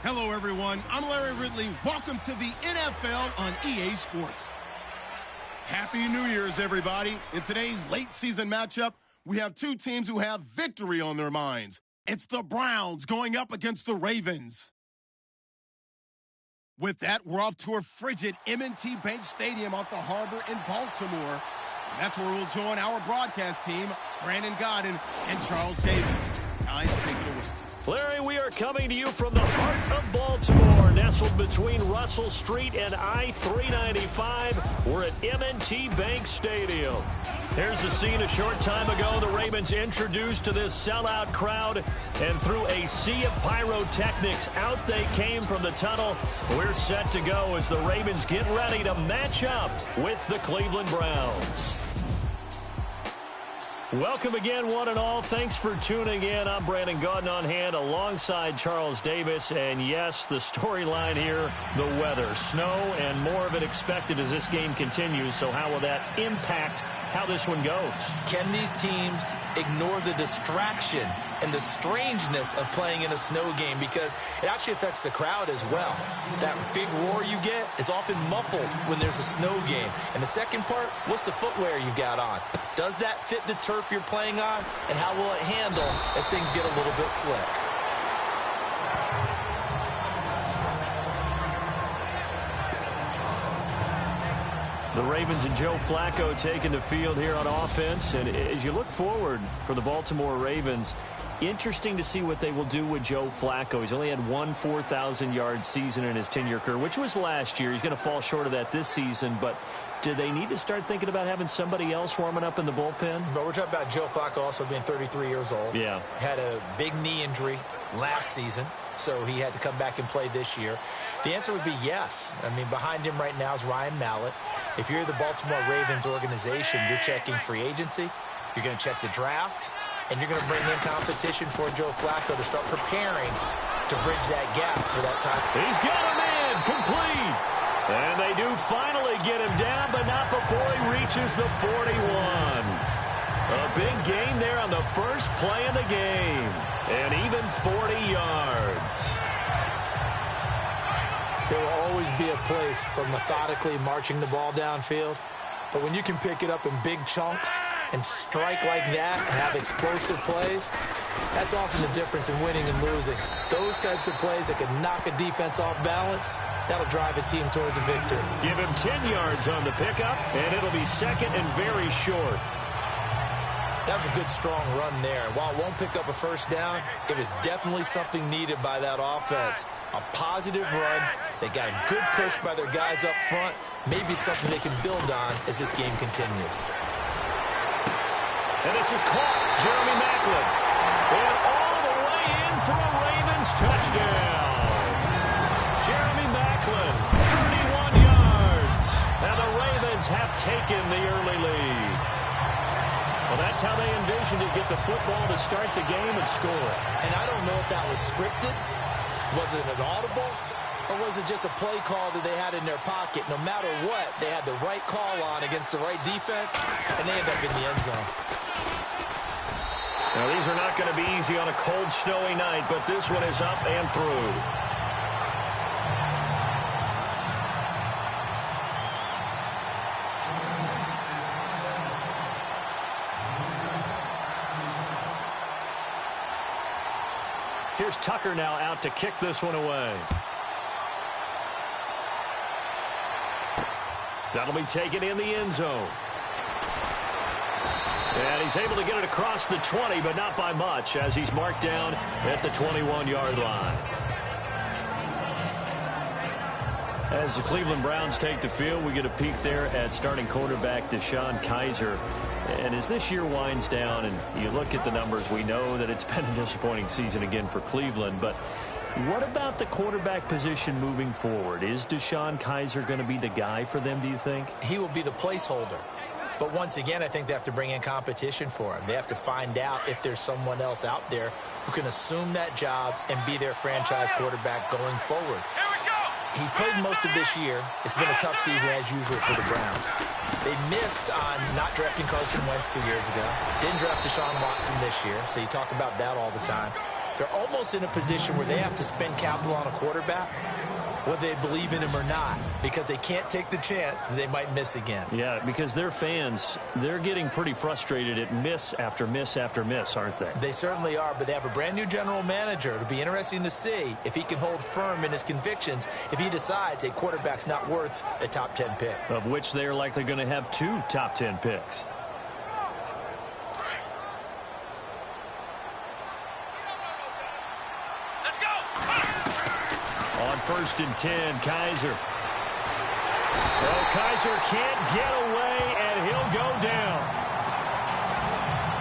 Hello, everyone. I'm Larry Ridley. Welcome to the NFL on EA Sports. Happy New Year's, everybody. In today's late season matchup, we have two teams who have victory on their minds. It's the Browns going up against the Ravens. With that, we're off to a frigid M&T Bank Stadium off the harbor in Baltimore. That's where we'll join our broadcast team, Brandon Godden and Charles Davis. Guys, take it away. Larry, we are coming to you from the heart of Baltimore, nestled between Russell Street and I-395. We're at M&T Bank Stadium. Here's the scene a short time ago. The Ravens introduced to this sellout crowd, and through a sea of pyrotechnics, out they came from the tunnel. We're set to go as the Ravens get ready to match up with the Cleveland Browns. Welcome again, one and all. Thanks for tuning in. I'm Brandon Godden on hand alongside Charles Davis. And yes, the storyline here, the weather. Snow and more of it expected as this game continues. So how will that impact how this one goes? Can these teams ignore the distraction and the strangeness of playing in a snow game? Because it actually affects the crowd as well. That big roar you get is often muffled when there's a snow game. And the second part, what's the footwear you got on? Does that fit the turf you're playing on? And how will it handle as things get a little bit slick? The Ravens and Joe Flacco taking the field here on offense. And as you look forward for the Baltimore Ravens, interesting to see what they will do with Joe Flacco. He's only had one 4,000-yard season in his 10-year career, which was last year. He's going to fall short of that this season. But do they need to start thinking about having somebody else warming up in the bullpen? But we're talking about Joe Flacco also being 33 years old. Yeah. Had a big knee injury last season, so he had to come back and play this year. The answer would be yes. I mean, behind him right now is Ryan Mallett. If you're the Baltimore Ravens organization, you're checking free agency, you're going to check the draft, and you're going to bring in competition for Joe Flacco to start preparing to bridge that gap for that time. He's got him in, complete. And they do finally get him down, but not before he reaches the 41. A big gain there on the first play of the game. And even 40 yards. There will always be a place for methodically marching the ball downfield. But when you can pick it up in big chunks and strike like that and have explosive plays, that's often the difference in winning and losing. Those types of plays that can knock a defense off balance, that'll drive a team towards a victory. Give him 10 yards on the pickup, and it'll be second and very short. That was a good, strong run there. While it won't pick up a first down, it was definitely something needed by that offense. A positive run. They got a good push by their guys up front. Maybe something they can build on as this game continues. And this is caught. Jeremy Maclin. And all the way in for a Ravens touchdown. Jeremy Maclin, 31 yards. And the Ravens have taken the early lead. Well, that's how they envisioned it, get the football to start the game and score. And I don't know if that was scripted. Was it an audible? Or was it just a play call that they had in their pocket? No matter what, they had the right call on against the right defense, and they end up in the end zone. Now, these are not going to be easy on a cold, snowy night, but this one is up and through. Here's Tucker now out to kick this one away. That'll be taken in the end zone. And he's able to get it across the 20, but not by much, as he's marked down at the 21-yard line. As the Cleveland Browns take the field, we get a peek there at starting quarterback DeShone Kizer. And as this year winds down and you look at the numbers, we know that it's been a disappointing season again for Cleveland. But what about the quarterback position moving forward? Is DeShone Kizer going to be the guy for them, do you think? He will be the placeholder. But once again, I think they have to bring in competition for him. They have to find out if there's someone else out there who can assume that job and be their franchise quarterback going forward. He played most of this year. It's been a tough season, as usual, for the Browns. They missed on not drafting Carson Wentz 2 years ago. Didn't draft Deshaun Watson this year, so you talk about that all the time. they're almost in a position where they have to spend capital on a quarterback, whether they believe in him or not, because they can't take the chance that they might miss again. Yeah, because their fans, they're getting pretty frustrated at miss after miss after miss, aren't they? They certainly are, but they have a brand-new general manager. It'll be interesting to see if he can hold firm in his convictions if he decides a quarterback's not worth a top 10 pick. Of which they are likely going to have 2 top 10 picks. On 1st and 10, Kaiser. Well, Kaiser can't get away, and he'll go down.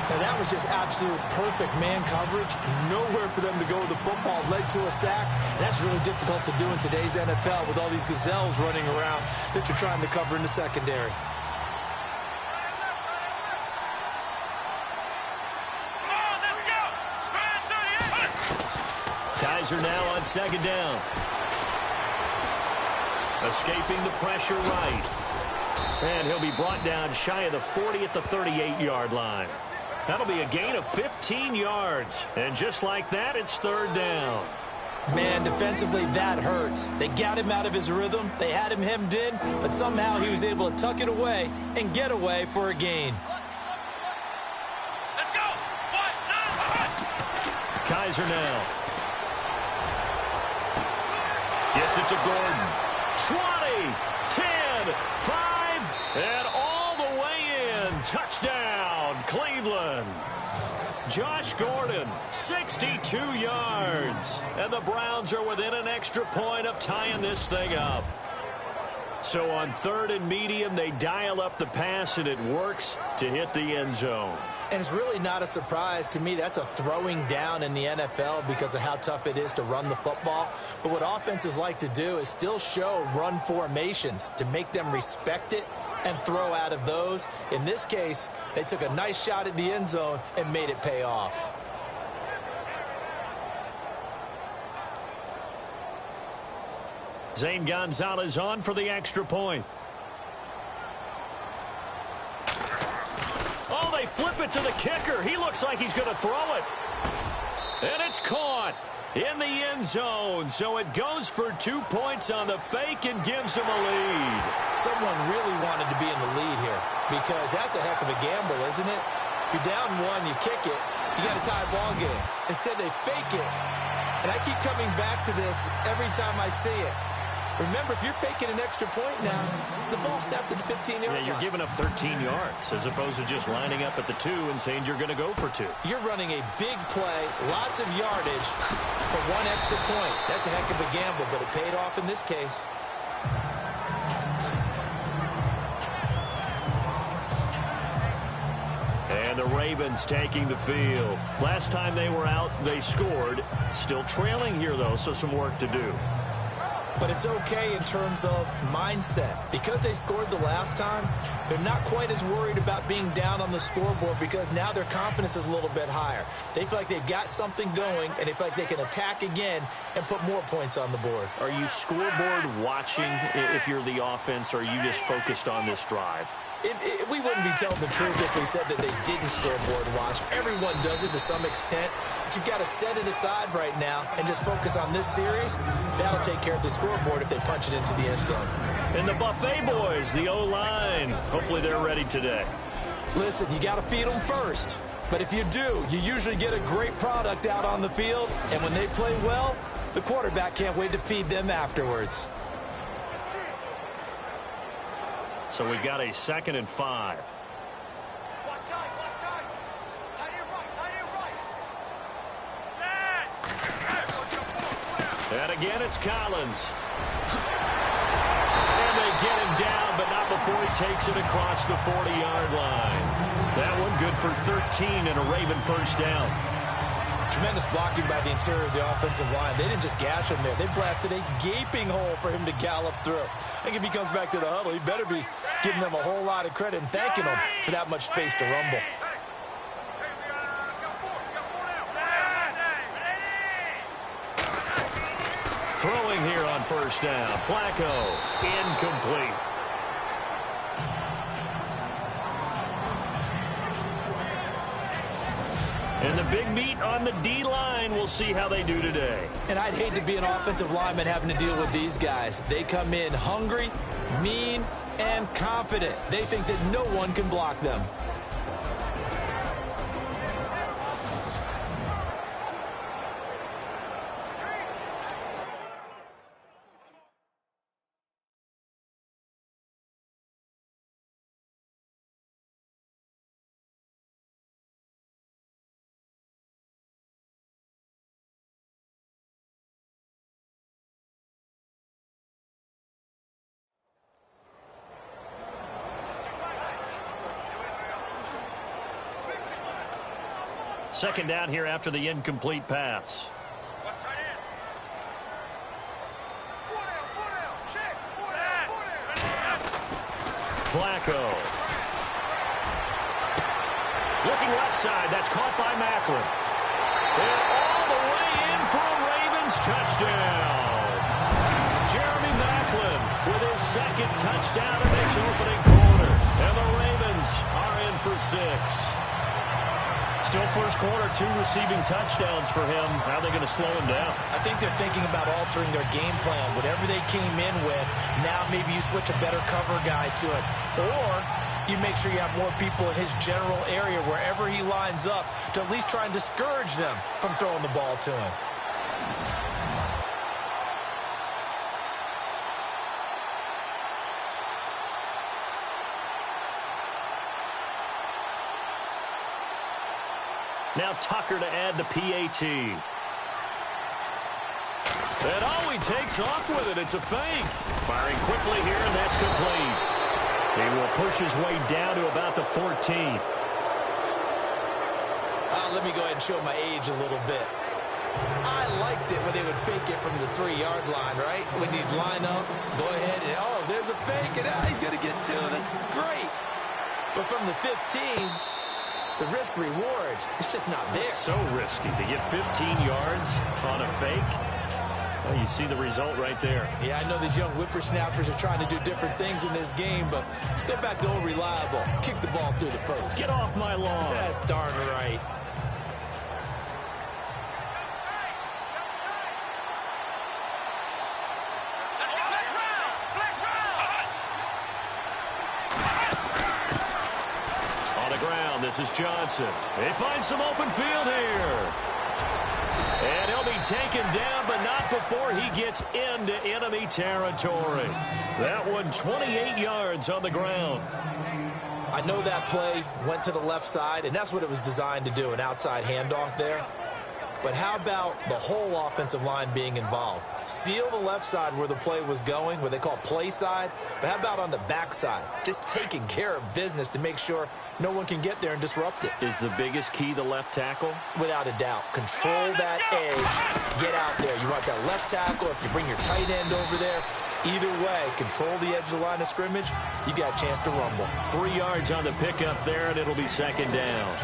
Now, that was just absolute perfect man coverage. Nowhere for them to go with the football. Led to a sack. And that's really difficult to do in today's NFL with all these gazelles running around that you're trying to cover in the secondary. Kaiser now on 2nd down. Escaping the pressure right. And he'll be brought down shy of the 40 at the 38-yard line. That'll be a gain of 15 yards. And just like that, it's 3rd down. Man, defensively, that hurts. They got him out of his rhythm. They had him hemmed in, but somehow he was able to tuck it away and get away for a gain. Let's go! Kaiser now. Gets it to Gordon. 20, 10, 5, and all the way in. Touchdown, Cleveland. Josh Gordon, 62 yards. And the Browns are within an extra point of tying this thing up. So on 3rd and medium, they dial up the pass, and it works to hit the end zone. And it's really not a surprise to me. That's a throwing down in the NFL because of how tough it is to run the football. But what offenses like to do is still show run formations to make them respect it and throw out of those. In this case, they took a nice shot at the end zone and made it pay off. Zane Gonzalez on for the extra point. Oh, they flip it to the kicker. He looks like he's going to throw it. And it's caught in the end zone. So it goes for 2 points on the fake and gives him a lead. Someone really wanted to be in the lead here because that's a heck of a gamble, isn't it? You're down 1, you kick it, you got a tie ball game. Instead, they fake it. And I keep coming back to this every time I see it. Remember, if you're faking an extra point now, the ball snapped at the 15-yard line. Yeah, you're giving up 13 yards as opposed to just lining up at the 2 and saying you're going to go for 2. You're running a big play, lots of yardage for 1 extra point. That's a heck of a gamble, but it paid off in this case. And the Ravens taking the field. Last time they were out, they scored. Still trailing here, though, so some work to do. But it's okay in terms of mindset. Because they scored the last time, they're not quite as worried about being down on the scoreboard because now their confidence is a little bit higher. They feel like they've got something going, and they feel like they can attack again and put more points on the board. Are you scoreboard watching if you're the offense, or are you just focused on this drive? We wouldn't be telling the truth if we said that they didn't scoreboard watch. Everyone does it to some extent. But you've got to set it aside right now and just focus on this series. That'll take care of the scoreboard if they punch it into the end zone. And the Buffet boys, the O-line, hopefully they're ready today. Listen, you got to feed them first. But if you do, you usually get a great product out on the field. And when they play well, the quarterback can't wait to feed them afterwards. So we've got a 2nd and 5. And again, it's Collins. And they get him down, but not before he takes it across the 40-yard line. That one good for 13 and a Raven 1st down. Tremendous blocking by the interior of the offensive line. They didn't just gash him there. They blasted a gaping hole for him to gallop through. I think if he comes back to the huddle, he better be giving them a whole lot of credit and thanking them for that much space to rumble. Throwing here on 1st down. Flacco, incomplete. And the big meat on the D-line, we'll see how they do today. And I'd hate to be an offensive lineman having to deal with these guys. They come in hungry, mean, and confident. They think that no one can block them. Second down here after the incomplete pass. Flacco. Looking left side. That's caught by Macklin. And all the way in for a Ravens touchdown. Jeremy Macklin with his second touchdown in this opening quarter. And the Ravens are in for 6. Still first quarter, 2 receiving touchdowns for him. How are they going to slow him down? I think they're thinking about altering their game plan. Whatever they came in with, now maybe you switch a better cover guy to it. Or you make sure you have more people in his general area wherever he lines up to at least try and discourage them from throwing the ball to him. Now Tucker to add the PAT. And oh, he takes off with it. It's a fake. Firing quickly here, and that's complete. He will push his way down to about the 14. Let me go ahead and show my age a little bit. I liked it when they would fake it from the 3-yard line, right? When you'd line up, go ahead, and oh, there's a fake, and he's going to get 2. That's great. But from the 15... the risk-reward, it's just not there. It's so risky to get 15 yards on a fake. Well, you see the result right there. Yeah, I know these young whippersnappers are trying to do different things in this game, but let's go back to old reliable. Kick the ball through the post. Get off my lawn. That's darn right. This is Johnson. They find some open field here. And he'll be taken down, but not before he gets into enemy territory. That one, 28 yards on the ground. I know that play went to the left side, and that's what it was designed to do, an outside handoff there. But how about the whole offensive line being involved? Seal the left side where the play was going, what they call play side. But how about on the back side? Just taking care of business to make sure no one can get there and disrupt it. Is the biggest key the left tackle? Without a doubt. Control that edge. Get out there. You want that left tackle. If you bring your tight end over there, either way, control the edge of the line of scrimmage, you got a chance to rumble. 3 yards on the pickup there, and it'll be second down.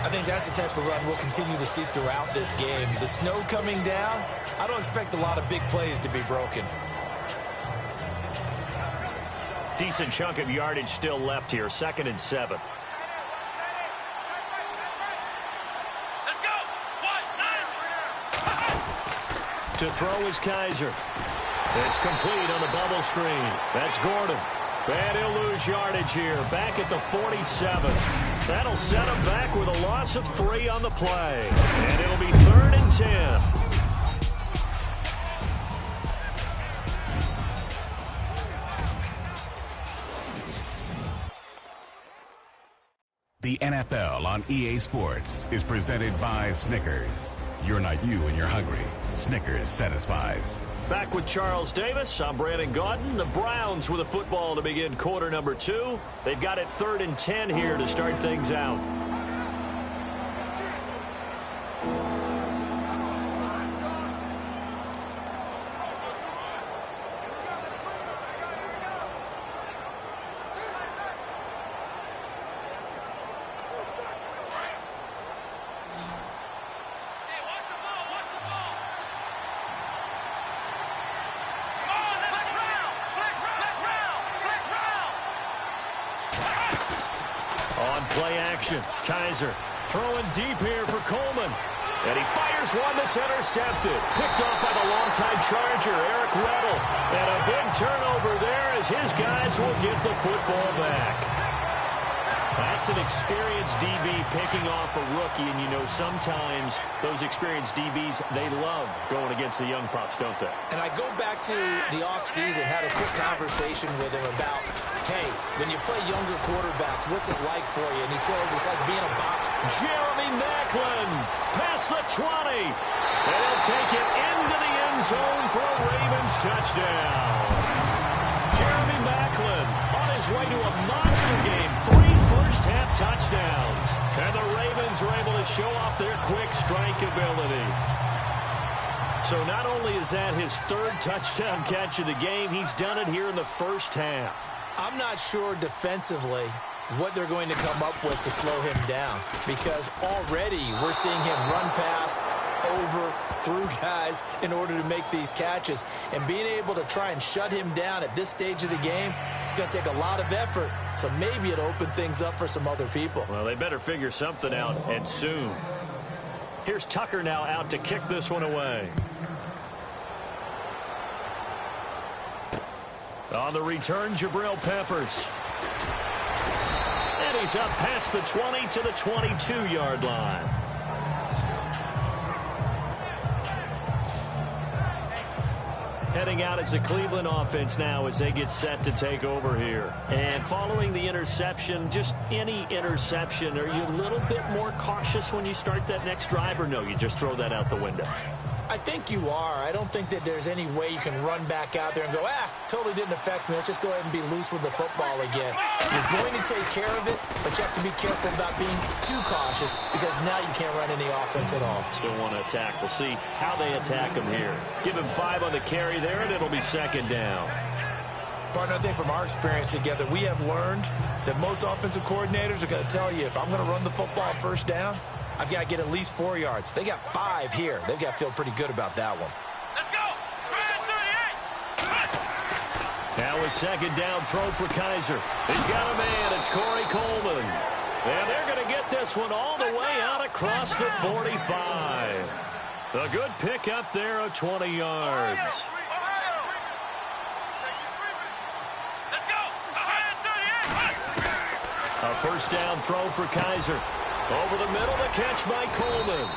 I think that's the type of run we'll continue to see throughout this game. The snow coming down, I don't expect a lot of big plays to be broken. Decent chunk of yardage still left here, 2nd and 7. To throw is Kaiser. It's complete on the bubble screen. That's Gordon. And he'll lose yardage here, back at the 47. That'll set him back with a loss of 3 on the play. And it'll be 3rd and 10. The NFL on EA Sports is presented by Snickers. You're not you when you're hungry. Snickers satisfies. Back with Charles Davis. I'm Brandon Gaudin. The Browns with a football to begin quarter number 2. They've got it 3rd and 10 here to start things out. Play action. Kaiser Throwing deep here for Coleman. And he fires one that's intercepted. Picked off by the longtime Charger, Eric Weddle. And a big turnover there as his guys will get the football back. That's an experienced DB picking off a rookie, and you know sometimes those experienced DBs, they love going against the young pups, don't they? And I go back to the offseason, had a quick conversation with him about, hey, when you play younger quarterbacks, what's it like for you? And he says it's like being a box. Jeremy Maclin past the 20. And he'll take it into the end zone for a Ravens touchdown. Jeremy Maclin on his way to a monster game. 3 first-half touchdowns. And the Ravens are able to show off their quick strike ability. So not only is that his 3rd touchdown catch of the game, he's done it here in the first half. I'm not sure defensively what they're going to come up with to slow him down, because already we're seeing him run past, over, through guys in order to make these catches. And being able to try and shut him down at this stage of the game, it's going to take a lot of effort. So maybe it'll open things up for some other people. Well, they better figure something out, and soon. Here's Tucker now out to kick this one away. On the return, Jabril Peppers. And he's up past the 20 to the 22-yard line. Heading out as the Cleveland offense now as they get set to take over here. And following the interception, just any interception, are you a little bit more cautious when you start that next drive, or no, you just throw that out the window? I think you are. I don't think that there's any way you can run back out there and go, totally didn't affect me. Let's just go ahead and be loose with the football again. You're going to take care of it, but you have to be careful about being too cautious, because now you can't run any offense at all. Still want to attack. We'll see how they attack him here. Give him 5 on the carry there, and it'll be 2nd down. Partner, I think from our experience together, we have learned that most offensive coordinators are going to tell you, if I'm going to run the football on 1st down, I've got to get at least 4 yards. They got 5 here. They've got to feel pretty good about that one. Let's go. Now a 2nd down throw for Kaiser. He's got a man. It's Corey Coleman. And they're going to get this one all the way out across the 45. A good pick up there of 20 yards. Let's go. A 1st down throw for Kaiser. Over the middle, the catch by Coleman.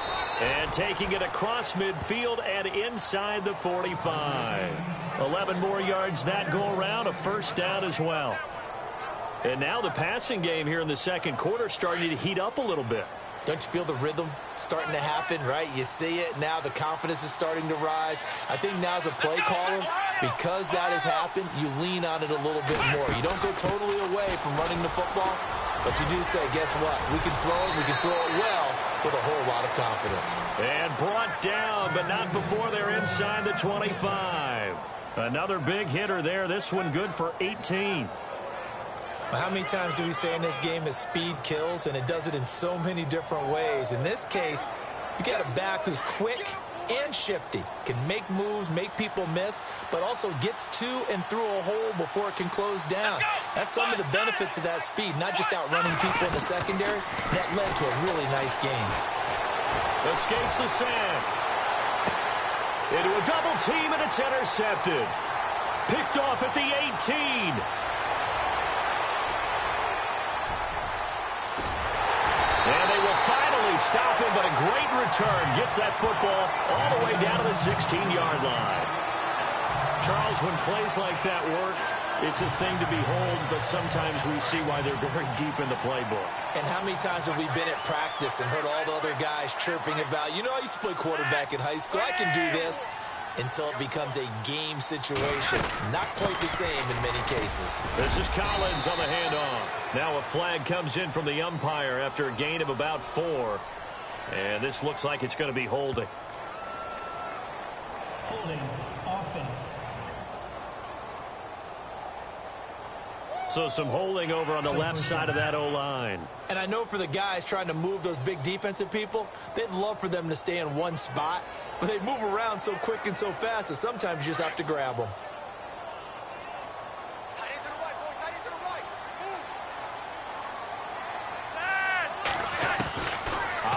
And taking it across midfield and inside the 45. 11 more yards that go around, a 1st down as well. And now the passing game here in the 2nd quarter starting to heat up a little bit. Don't you feel the rhythm starting to happen, right? You see it. Now the confidence is starting to rise. I think now as a play caller, because that has happened, you lean on it a little bit more. You don't go totally away from running the football, but you do say, guess what? We can throw it. We can throw it well with a whole lot of confidence. And brought down, but not before they're inside the 25. Another big hitter there. This one good for 18. Well, how many times do we say in this game that speed kills, and it does it in so many different ways? In this case, you got a back who's quick and shifty, can make moves, make people miss, but also gets to and through a hole before it can close down. That's some of the benefits of that speed, not just outrunning people in the secondary. That led to a really nice game. Escapes the sack. Into a double team, and it's intercepted. Picked off at the 18. And they will finally stop him, but a great return. Gets that football all the way down to the 16-yard line. Charles, when plays like that work, it's a thing to behold, but sometimes we see why they're very deep in the playbook. And how many times have we been at practice and heard all the other guys chirping about, you know, I used to play quarterback in high school. I can do this. Until it becomes a game situation. Not quite the same in many cases. This is Collins on the handoff. Now a flag comes in from the umpire after a gain of about 4. And this looks like it's going to be holding. Holding offense. So some holding over on the left side of that O-line. And I know for the guys trying to move those big defensive people, they'd love for them to stay in one spot. But they move around so quick and so fast that sometimes you just have to grab them. Tight end to the right, boy. Tight end to the right. Move.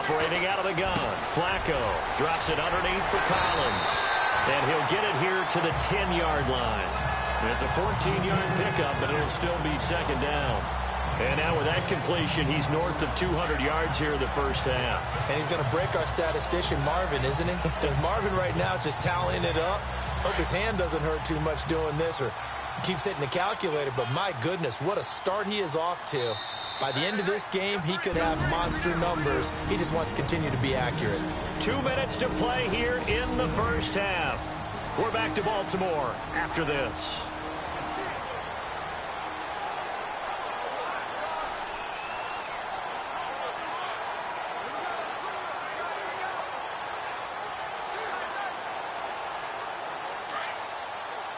Operating out of the gun, Flacco drops it underneath for Collins. And he'll get it here to the 10-yard line. It's a 14-yard pickup, but it'll still be second down. And now with that completion, he's north of 200 yards here in the first half. And he's going to break our statistician, Marvin, isn't he? Because Marvin right now is just tallying it up. Hope his hand doesn't hurt too much doing this or keeps hitting the calculator. But my goodness, what a start he is off to. By the end of this game, he could have monster numbers. He just wants to continue to be accurate. 2 minutes to play here in the first half. We're back to Baltimore after this.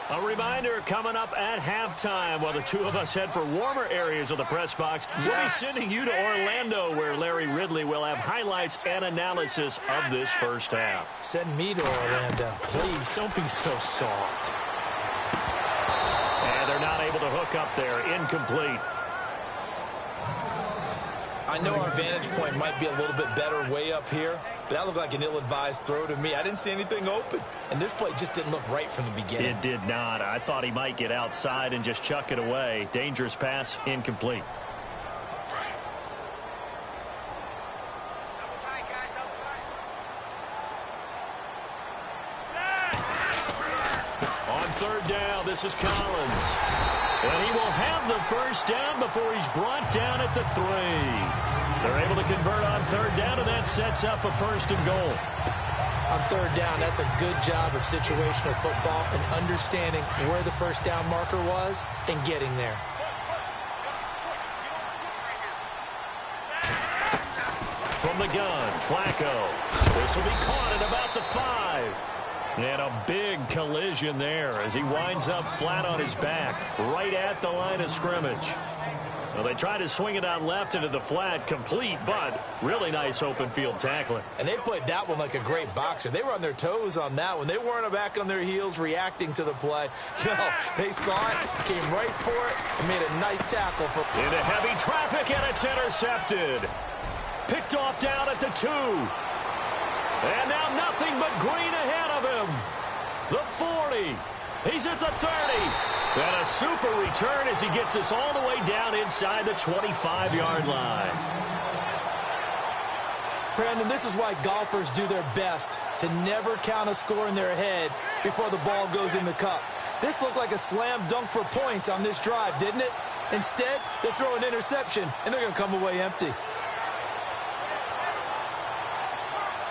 A reminder coming up at halftime while the two of us head for warmer areas of the press box. Yes. We'll be sending you to Orlando where Larry Ridley will have highlights and analysis of this first half. Send me to Orlando, please. Don't be so soft. And they're not able to hook up there. Incomplete. I know our vantage point might be a little bit better way up here, but that looked like an ill-advised throw to me. I didn't see anything open, and this play just didn't look right from the beginning. It did not. I thought he might get outside and just chuck it away. Dangerous pass, incomplete. On third down, this is Collins. And he will have the first down before he's brought down at the 3. They're able to convert on third down, and that sets up a first and goal. On third down, that's a good job of situational football and understanding where the first down marker was and getting there. From the gun, Flacco. This will be caught at about the 5. And a big collision there as he winds up flat on his back, right at the line of scrimmage. Well, they tried to swing it out left into the flat, complete, but really nice open field tackling. And they played that one like a great boxer. They were on their toes on that one. They weren't back on their heels reacting to the play. No, they saw it, came right for it, and made a nice tackle. Into heavy traffic, and it's intercepted. Picked off down at the 2. And now nothing but green ahead of him. The 40. He's at the 30. And a super return as he gets us all the way down inside the 25-yard line. Brandon, this is why golfers do their best to never count a score in their head before the ball goes in the cup. This looked like a slam dunk for points on this drive, didn't it? Instead, they throw an interception, and they're going to come away empty.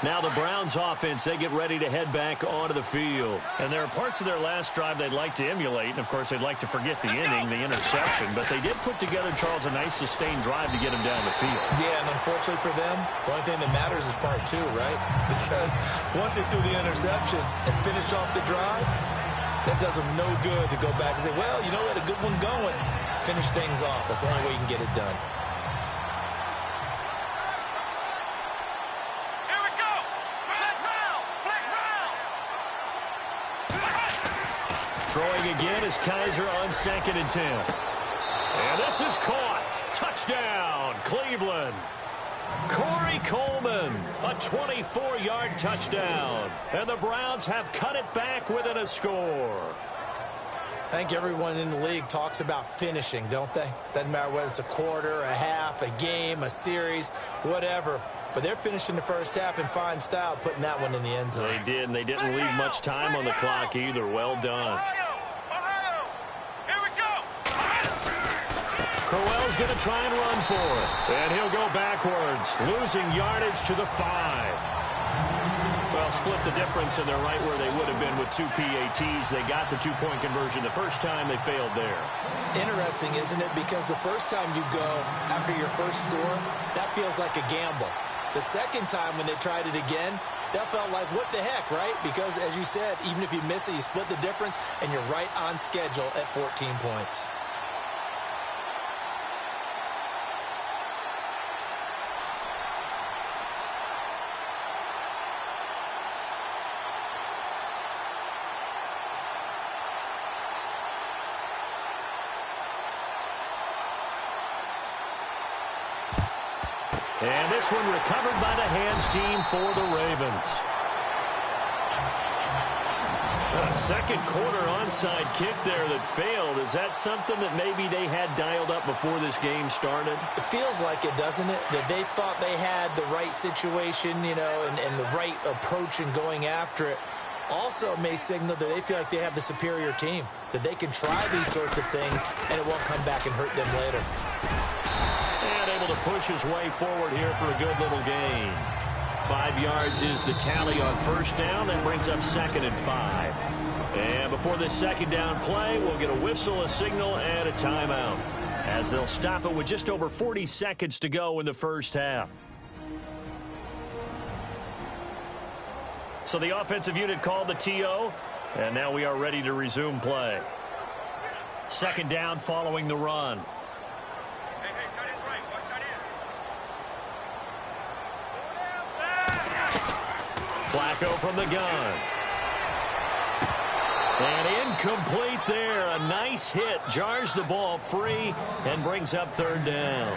Now the Browns offense, they get ready to head back onto the field. And there are parts of their last drive they'd like to emulate. And, of course, they'd like to forget the inning, the interception. But they did put together, Charles, a nice sustained drive to get him down the field. Yeah, and unfortunately for them, the only thing that matters is part 2, right? Because once they threw the interception and finished off the drive, that does them no good to go back and say, well, you know, we had a good one going. Finish things off. That's the only way you can get it done. Throwing again is Kaiser on 2nd and 10. And this is caught. Touchdown, Cleveland. Corey Coleman, a 24-yard touchdown. And the Browns have cut it back within a score. I think everyone in the league talks about finishing, don't they? Doesn't matter whether it's a quarter, a half, a game, a series, whatever. But they're finishing the first half in fine style, putting that one in the end zone. They did, and they didn't leave much time on the clock either. Well done. Crowell's going to try and run for it. And he'll go backwards, losing yardage to the 5. Well, split the difference, and they're right where they would have been with 2 PATs. They got the 2-point conversion the first time. They failed there. Interesting, isn't it? Because the first time you go after your first score, that feels like a gamble. The second time when they tried it again, that felt like, what the heck, right? Because, as you said, even if you miss it, you split the difference, and you're right on schedule at 14 points. And this one recovered by the hands team for the Ravens. A second quarter onside kick there that failed. Is that something that maybe they had dialed up before this game started? It feels like it, doesn't it? That they thought they had the right situation, you know, and the right approach in going after it. Also may signal that they feel like they have the superior team, that they can try these sorts of things and it won't come back and hurt them later. And able to push his way forward here for a good little gain. 5 yards is the tally on first down. That brings up 2nd and 5. And before this second down play, we'll get a whistle, a signal, and a timeout, as they'll stop it with just over 40 seconds to go in the first half. So the offensive unit called the TO, and now we are ready to resume play. Second down following the run. Flacco from the gun. And incomplete there. A nice hit. Jars the ball free and brings up third down.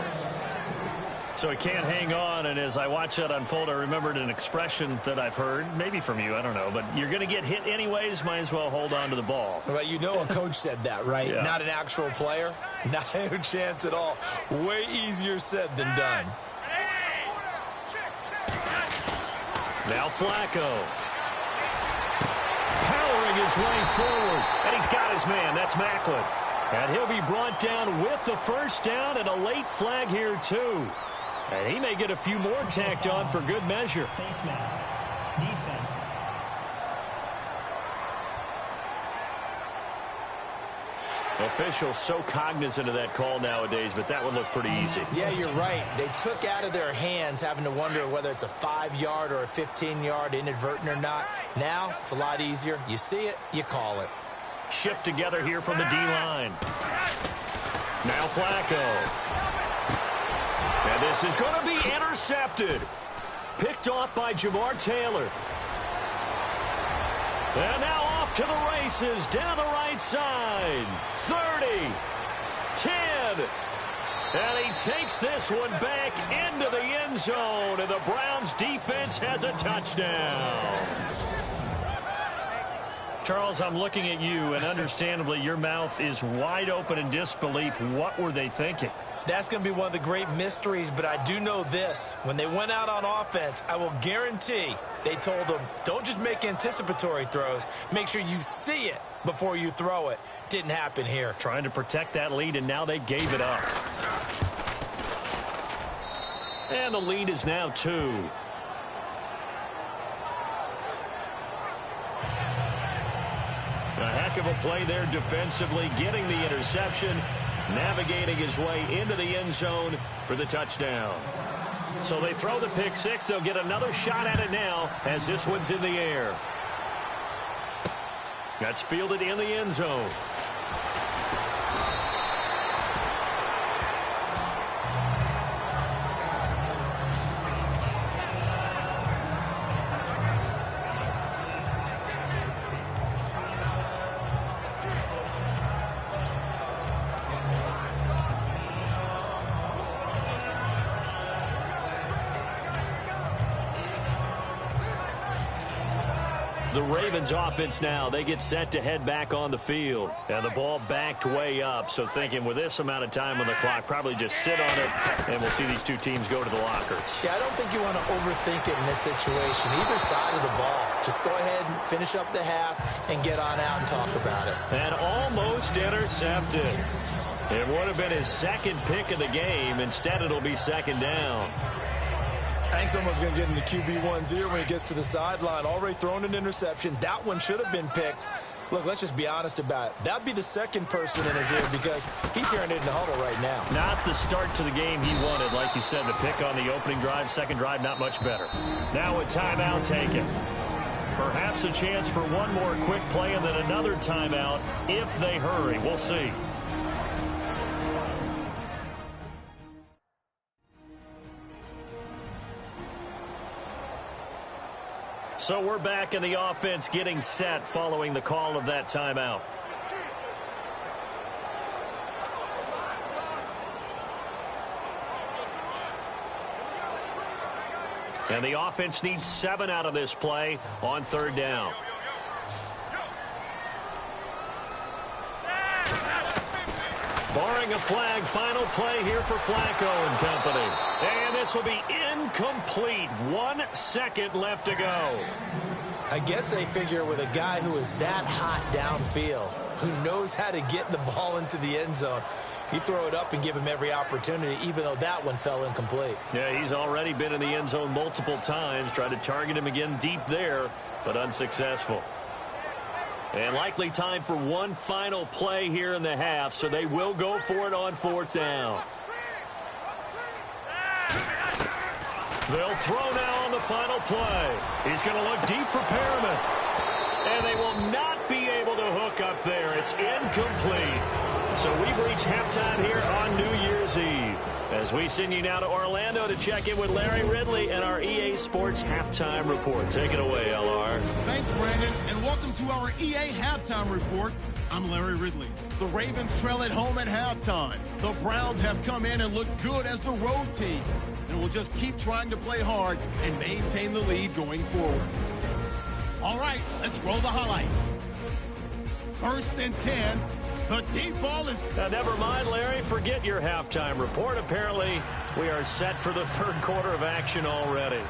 So he can't hang on, and as I watch that unfold, I remembered an expression that I've heard, maybe from you, I don't know, but you're going to get hit anyways, might as well hold on to the ball. Well, you know a coach said that, right? Yeah. Not an actual player. Not a chance at all. Way easier said than done. Now Flacco. Powering his way forward. And he's got his man. That's Macklin. And he'll be brought down with the first down and a late flag here, too. And he may get a few more tacked on for good measure. Face mask. Defense. Officials so cognizant of that call nowadays, but that one looked pretty easy. Yeah, you're right. They took out of their hands having to wonder whether it's a 5-yard or a 15-yard inadvertent or not. Now, it's a lot easier. You see it, you call it. Shift together here from the D-line. Now Flacco. And this is going to be intercepted. Picked off by Jamar Taylor. And now off to the races, down the right side. 30, 10. And he takes this one back into the end zone, and the Browns defense has a touchdown. Charles, I'm looking at you, and understandably, your mouth is wide open in disbelief. What were they thinking? That's going to be one of the great mysteries, but I do know this. When they went out on offense, I will guarantee they told them, don't just make anticipatory throws. Make sure you see it before you throw it. Didn't happen here. Trying to protect that lead, and now they gave it up. And the lead is now 2. A heck of a play there defensively, getting the interception, navigating his way into the end zone for the touchdown. So they throw the pick six. They'll get another shot at it now as this one's in the air. That's fielded in the end zone. The Ravens offense now, they get set to head back on the field. And the ball backed way up, so thinking with this amount of time on the clock, probably just sit on it, and we'll see these two teams go to the lockers. Yeah, I don't think you want to overthink it in this situation. Either side of the ball. Just go ahead and finish up the half and get on out and talk about it. And almost intercepted. It would have been his second pick of the game. Instead, it'll be second down. I think someone's going to get into QB1-0 when he gets to the sideline. Already thrown an interception. That one should have been picked. Look, let's just be honest about it. That'd be the second person in his ear because he's hearing it in the huddle right now. Not the start to the game he wanted. Like you said, the pick on the opening drive, second drive, not much better. Now a timeout taken. Perhaps a chance for one more quick play and then another timeout if they hurry. We'll see. So we're back in the offense getting set following the call of that timeout. And the offense needs 7 out of this play on 3rd down. Barring a flag, final play here for Flacco and company. And this will be incomplete. 1 second left to go. I guess they figure with a guy who is that hot downfield, who knows how to get the ball into the end zone, you throw it up and give him every opportunity, even though that one fell incomplete. Yeah, he's already been in the end zone multiple times. Tried to target him again deep there, but unsuccessful. And likely time for one final play here in the half, so they will go for it on 4th down. They'll throw now on the final play. He's going to look deep for Perriman. And they will not be able to hook up there. It's incomplete. So we've reached halftime here on New Year's Eve. As we send you now to Orlando to check in with Larry Ridley and our EA Sports Halftime Report. Take it away, LR. Thanks, Brandon, and welcome to our EA Halftime Report. I'm Larry Ridley. The Ravens trail at home at halftime. The Browns have come in and looked good as the road team, and will just keep trying to play hard and maintain the lead going forward. All right, let's roll the highlights. 1st and 10. The deep ball is... Now, never mind, Larry. Forget your halftime report. Apparently, we are set for the 3rd quarter of action already.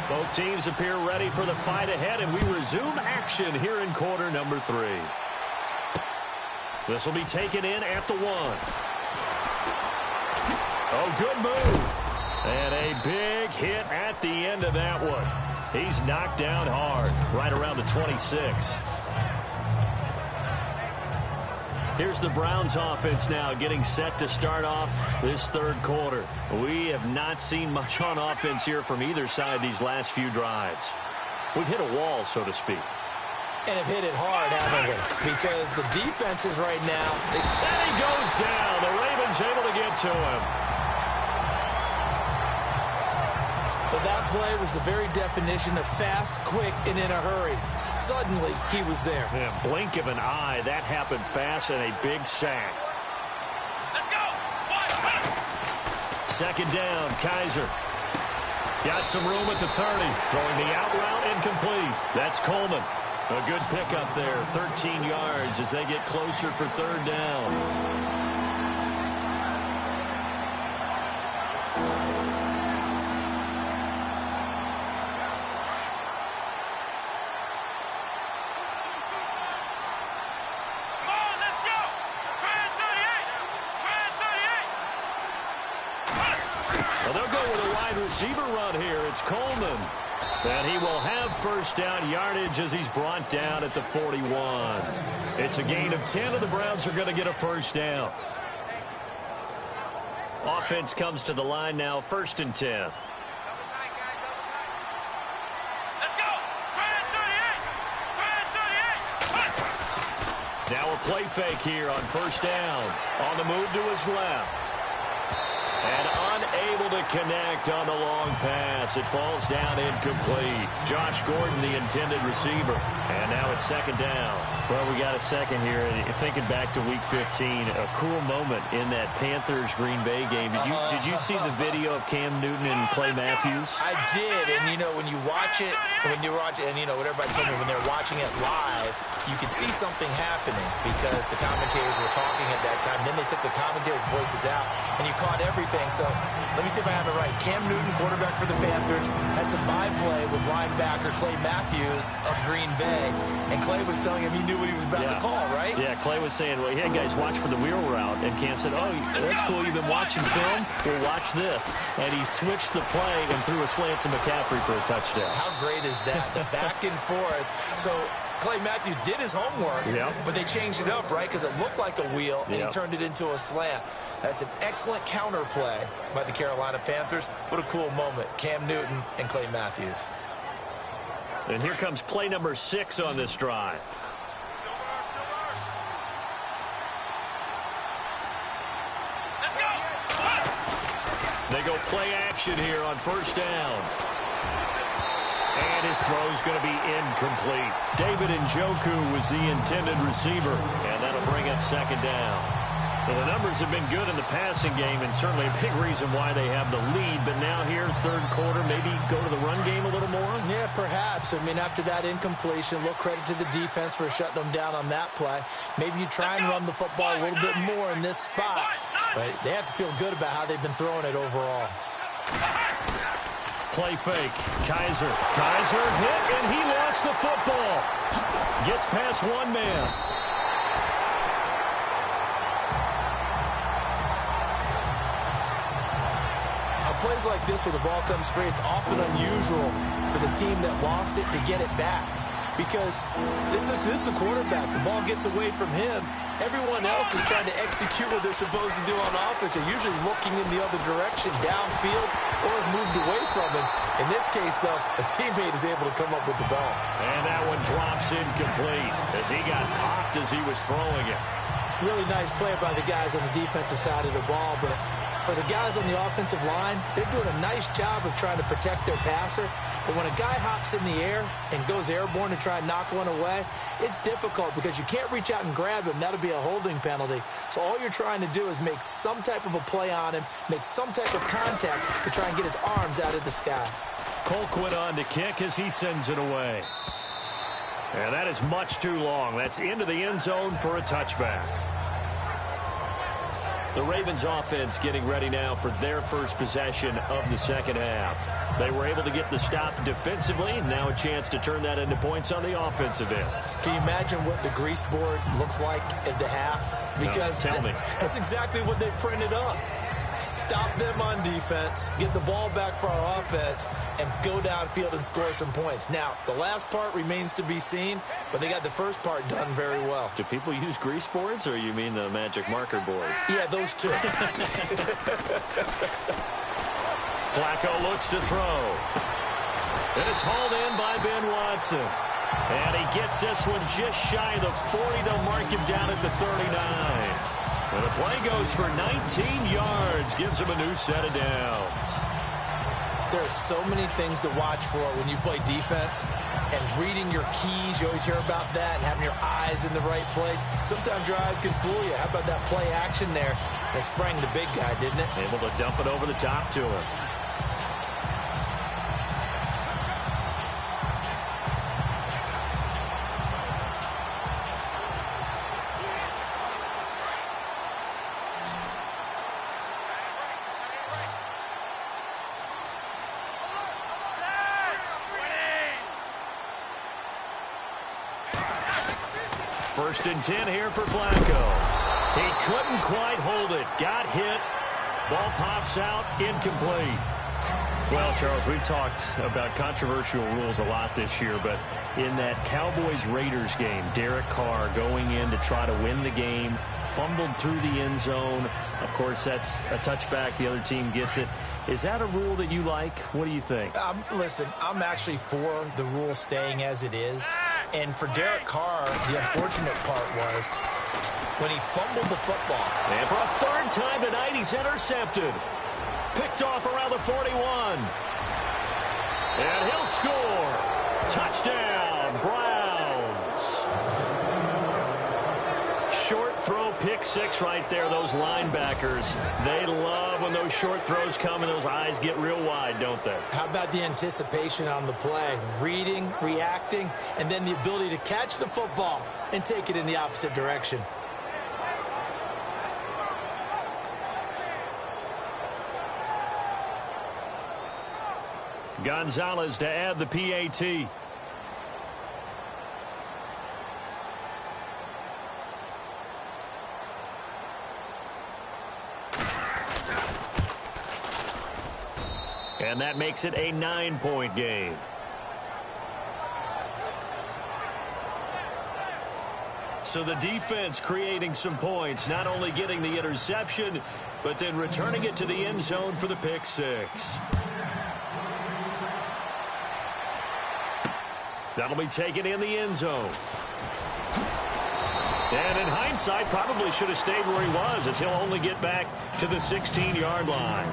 Both teams appear ready for the fight ahead, and we resume action here in quarter number 3. This will be taken in at the 1. Oh, good move. And a big hit at the end of that one. He's knocked down hard, right around the 26. Here's the Browns offense now getting set to start off this 3rd quarter. We have not seen much on offense here from either side these last few drives. We've hit a wall, so to speak. And have hit it hard, haven't we? Because the defenses right now... And he goes down. The Ravens able to get to him. But that play was the very definition of fast, quick, and in a hurry. Suddenly, he was there. Yeah, blink of an eye. That happened fast and a big sack. Let's go. 2nd down, Kaiser. Got some room at the 30. Throwing the out route incomplete. That's Coleman. A good pickup there. 13 yards as they get closer for 3rd down. Receiver run here. It's Coleman. And he will have 1st down yardage as he's brought down at the 41. It's a gain of 10, and the Browns are going to get a 1st down. Offense comes to the line now, 1st and 10. Let's go. 38. Now a play fake here on 1st down. On the move to his left. And unable to connect on the long pass. It falls down incomplete. Josh Gordon, the intended receiver. And now it's 2nd down. Well, we got a second here. And thinking back to Week 15, a cool moment in that Panthers-Green Bay game. Did you see the video of Cam Newton and Clay Matthews? I did. And, you know, when you watch it, and, you know, what everybody told me, when they're watching it live, you could see something happening because the commentators were talking at that time. Then they took the commentators' voices out, and you caught everything. So let me see if I have it right. Cam Newton, quarterback for the Panthers, had some by-play with linebacker Clay Matthews of Green Bay. And Clay was telling him he knew what he was about to call, right? Yeah, Clay was saying, well, hey, guys, watch for the wheel route. And Cam said, oh, that's cool. You've been watching film? Well, watch this. And he switched the play and threw a slant to McCaffrey for a touchdown. How great is that? The back and forth. So Clay Matthews did his homework, but they changed it up, right? Because it looked like a wheel, and he turned it into a slant. That's an excellent counter play by the Carolina Panthers. What a cool moment. Cam Newton and Clay Matthews. And here comes play number 6 on this drive. They go play action here on 1st down. And his throw's going to be incomplete. David Njoku was the intended receiver, and that'll bring up 2nd down. Well, the numbers have been good in the passing game, and certainly a big reason why they have the lead. But now here, third quarter, maybe go to the run game a little more? Yeah, perhaps. I mean, after that incompletion, a little credit to the defense for shutting them down on that play. Maybe you try and run the football a little bit more in this spot. But they have to feel good about how they've been throwing it overall. Play fake. Kaiser hit, and he lost the football. Gets past one man. Plays like this where the ball comes free, it's often unusual for the team that lost it to get it back. Because this is the quarterback. The ball gets away from him. Everyone else is trying to execute what they're supposed to do on offense. They're usually looking in the other direction, downfield, or have moved away from him. In this case, though, a teammate is able to come up with the ball. And that one drops incomplete as he got popped as he was throwing it. Really nice play by the guys on the defensive side of the ball, but for the guys on the offensive line, they're doing a nice job of trying to protect their passer. But when a guy hops in the air and goes airborne to try and knock one away, it's difficult because you can't reach out and grab him. That'll be a holding penalty. So all you're trying to do is make some type of a play on him, make some type of contact to try and get his arms out of the sky. Colquitt on to kick as he sends it away. And that is much too long. That's into the end zone for a touchback. The Ravens offense getting ready now for their first possession of the second half. They were able to get the stop defensively. Now a chance to turn that into points on the offensive end. Can you imagine what the grease board looks like at the half? Because no, tell me. That's exactly what they printed up. Stop them on defense, get the ball back for our offense, and go downfield and score some points. Now, the last part remains to be seen, but they got the first part done very well. Do people use grease boards, or you mean the magic marker board? Yeah, those two. Flacco looks to throw. And it's hauled in by Ben Watson. And he gets this one just shy of the 40. They'll mark him down at the 39. And the play goes for 19 yards, gives him a new set of downs. There are so many things to watch for when you play defense. And reading your keys, you always hear about that, and having your eyes in the right place. Sometimes your eyes can fool you. How about that play action there? That sprang the big guy, didn't it? Able to dump it over the top to him. First and 10 here for Flacco. He couldn't quite hold it. Got hit. Ball pops out. Incomplete. Well, Charles, we've talked about controversial rules a lot this year, but in that Cowboys-Raiders game, Derek Carr going in to try to win the game, fumbled through the end zone. Of course, that's a touchback. The other team gets it. Is that a rule that you like? What do you think? Listen, I'm actually for the rule staying as it is. And for Derek Carr, the unfortunate part was when he fumbled the football. And for a third time tonight, he's intercepted. Picked off around the 41. And he'll score. Touchdown, Browns. Short throw, pick six right there. Those linebackers, they love when those short throws come and those eyes get real wide, don't they? How about the anticipation on the play? Reading, reacting, and then the ability to catch the football and take it in the opposite direction. Gonzalez to add the PAT. And that makes it a 9-point game. So the defense creating some points, not only getting the interception, but then returning it to the end zone for the pick six. That'll be taken in the end zone. And in hindsight, probably should have stayed where he was, as he'll only get back to the 16-yard line.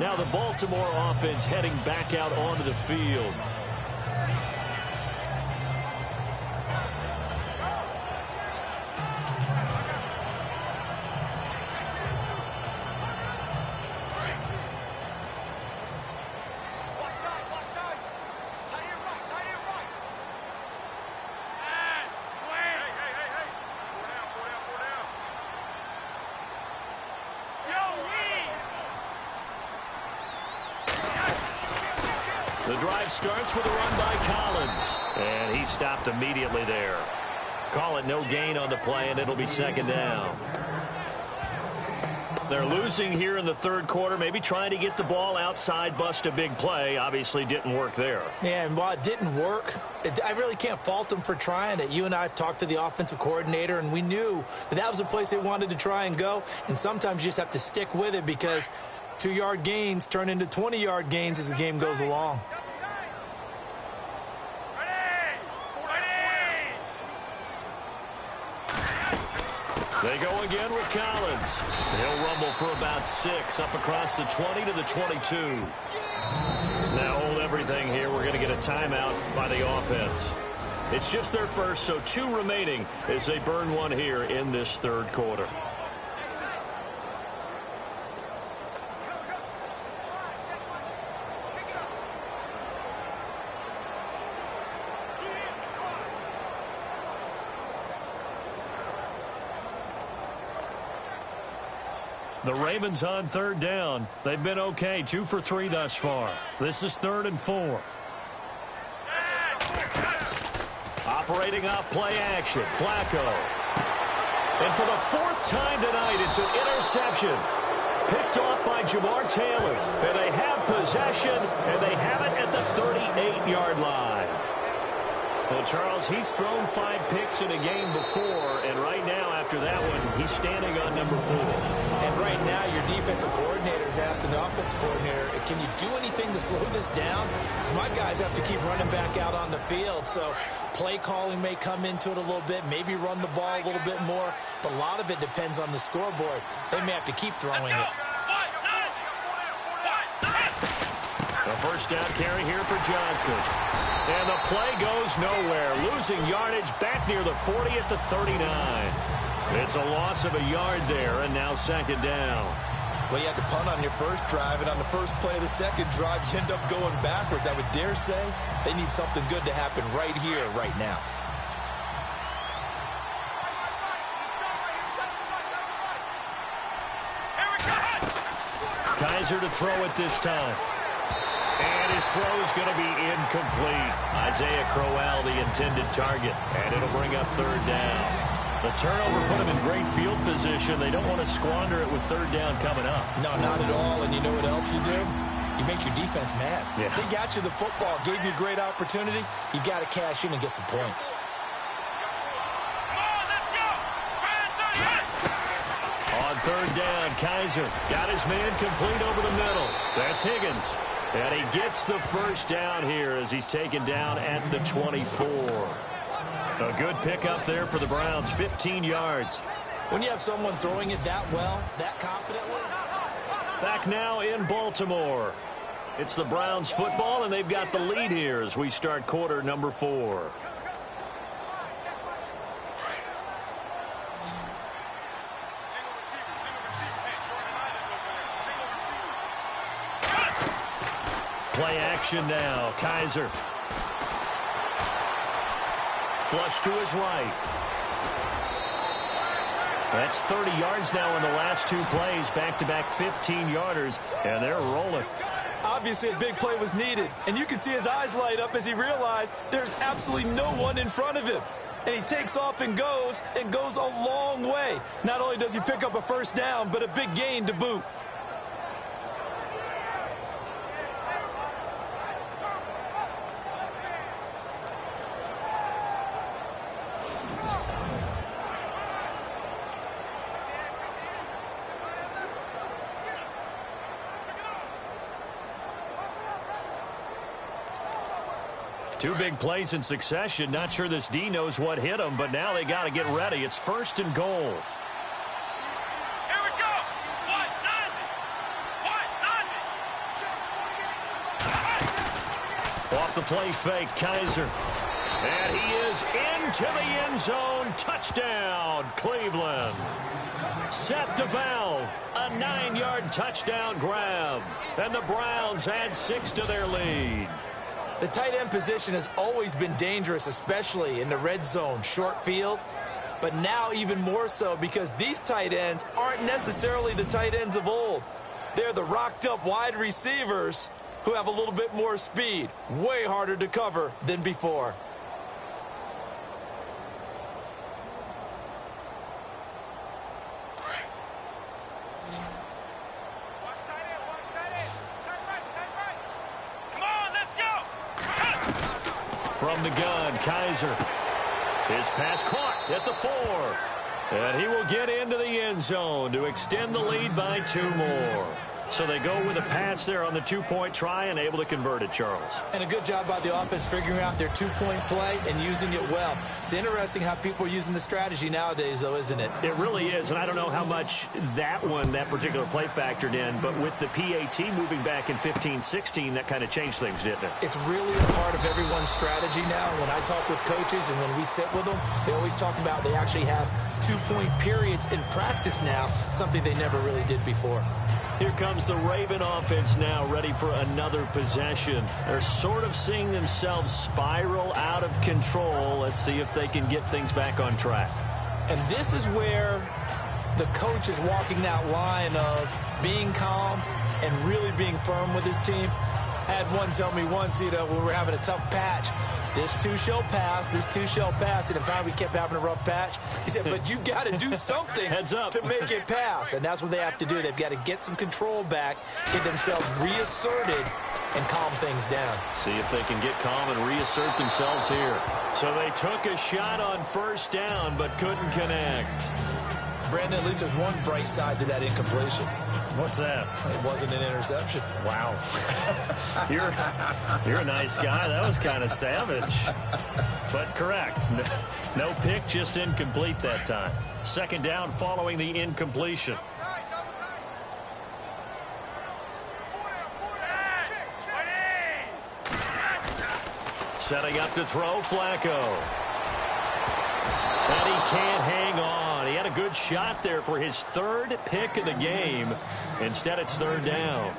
Now the Baltimore offense heading back out onto the field. The drive starts with a run by Collins. And he stopped immediately there. Call it no gain on the play, and it'll be second down. They're losing here in the third quarter, maybe trying to get the ball outside, bust a big play. Obviously didn't work there. Yeah, and while it didn't work, I really can't fault them for trying it. You and I have talked to the offensive coordinator, and we knew that was a place they wanted to try and go. And sometimes you just have to stick with it because 2-yard gains turn into 20-yard gains as the game goes along. They go again with Collins. He'll rumble for about 6 up across the 20 to the 22. Now hold everything here. We're going to get a timeout by the offense. It's just their first, so 2 remaining as they burn one here in this third quarter. The Ravens on third down. They've been okay, 2 for 3 thus far. This is 3rd and 4. Operating off play action, Flacco. And for the 4th time tonight, it's an interception. Picked off by Jamar Taylor. And they have possession, and they have it at the 38-yard line. Well, Charles, he's thrown 5 picks in a game before, and right now, after that one, he's standing on number 4. And right now, your defensive coordinator is asking the offensive coordinator, can you do anything to slow this down? Because my guys have to keep running back out on the field, so play calling may come into it a little bit, maybe run the ball a little bit more, but a lot of it depends on the scoreboard. They may have to keep throwing it. The first down carry here for Johnson. And the play goes nowhere. Losing yardage back near the 40 at the 39. It's a loss of a yard there, and now second down. Well, you had to punt on your first drive, and on the first play of the second drive, you end up going backwards. I would dare say they need something good to happen right here, right now. Kaiser to throw it this time. And his throw is going to be incomplete. Isaiah Crowell, the intended target, and it'll bring up third down. The turnover put them in great field position. They don't want to squander it with third down coming up. No, not at all. And you know what else you do? You make your defense mad. Yeah. They got you the football, gave you a great opportunity. You got to cash in and get some points. On third down, Kaiser got his man complete over the middle. That's Higgins. And he gets the first down here as he's taken down at the 24. A good pickup there for the Browns, 15 yards. When you have someone throwing it that well, that confidently. Back now in Baltimore. It's the Browns football, and they've got the lead here as we start quarter number 4. Play action now. Kaiser. Flush to his right. That's 30 yards now in the last 2 plays. Back-to-back 15-yarders, and they're rolling. Obviously, a big play was needed, and you can see his eyes light up as he realized there's absolutely no one in front of him. And he takes off and goes a long way. Not only does he pick up a first down, but a big gain to boot. Two big plays in succession. Not sure this D knows what hit him, but now they got to get ready. It's 1st and goal. Here we go. Off the play fake, Kaiser. And he is into the end zone. Touchdown, Cleveland. Set to Valve. A 9-yard touchdown grab. And the Browns add 6 to their lead. The tight end position has always been dangerous, especially in the red zone, short field. But now even more so because these tight ends aren't necessarily the tight ends of old. They're the rocked-up wide receivers who have a little bit more speed. Way harder to cover than before. From the gun, Kaiser. His pass caught at the 4. And he will get into the end zone to extend the lead by 2 more. So they go with a pass there on the 2-point try and able to convert it, Charles. And a good job by the offense figuring out their 2-point play and using it well. It's interesting how people are using the strategy nowadays, though, isn't it? It really is, and I don't know how much that particular play factored in, but with the PAT moving back in 15-16, that kind of changed things, didn't it? It's really a part of everyone's strategy now. When I talk with coaches and when we sit with them, they always talk about they actually have 2-point periods in practice now, something they never really did before. Here comes the Raven offense now, ready for another possession. They're sort of seeing themselves spiral out of control. Let's see if they can get things back on track. And this is where the coach is walking that line of being calm and really being firm with his team. I had one tell me once, when we were having a tough patch, this too shall pass, this too shall pass. And in fact, we kept having a rough patch. He said, but you've got to do something Heads up. to make it pass. And that's what they have to do. They've got to get some control back, get themselves reasserted, and calm things down. See if they can get calm and reassert themselves here. So they took a shot on first down, but couldn't connect. Brandon, at least there's one bright side to that incompletion. What's that? It wasn't an interception. Wow. You're a nice guy. That was kind of savage. But correct. No pick, just incomplete that time. Second down following the incompletion. Setting up to throw, Flacco. And he can't hang on. He had a good shot there for his 3rd pick of the game. Instead, it's 3rd down.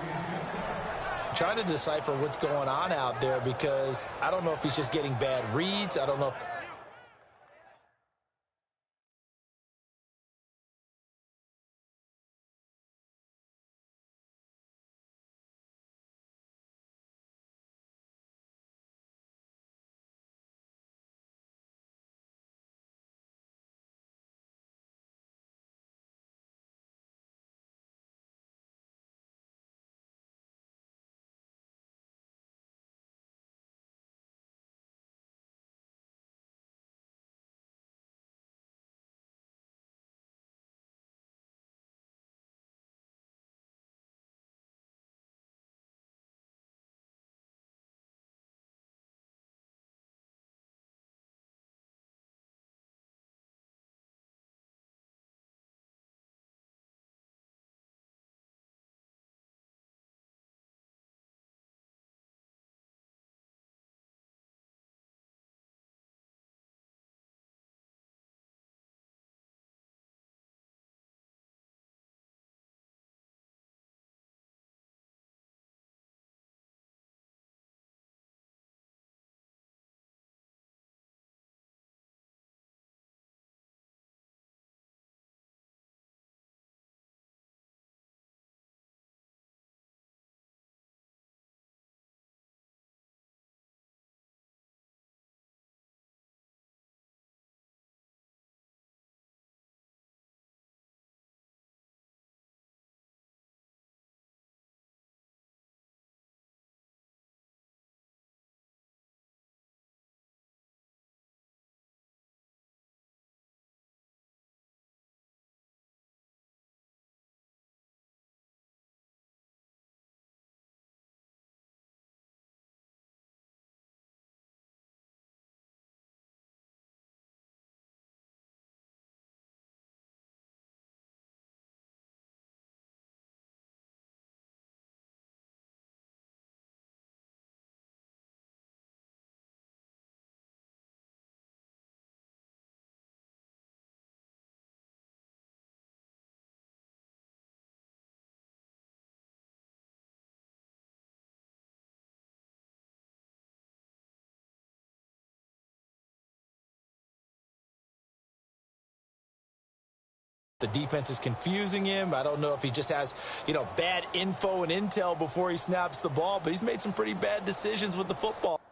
I'm trying to decipher what's going on out there because I don't know if he's just getting bad reads. I don't know if the defense is confusing him. I don't know if he just has, bad info and intel before he snaps the ball, but he's made some pretty bad decisions with the football.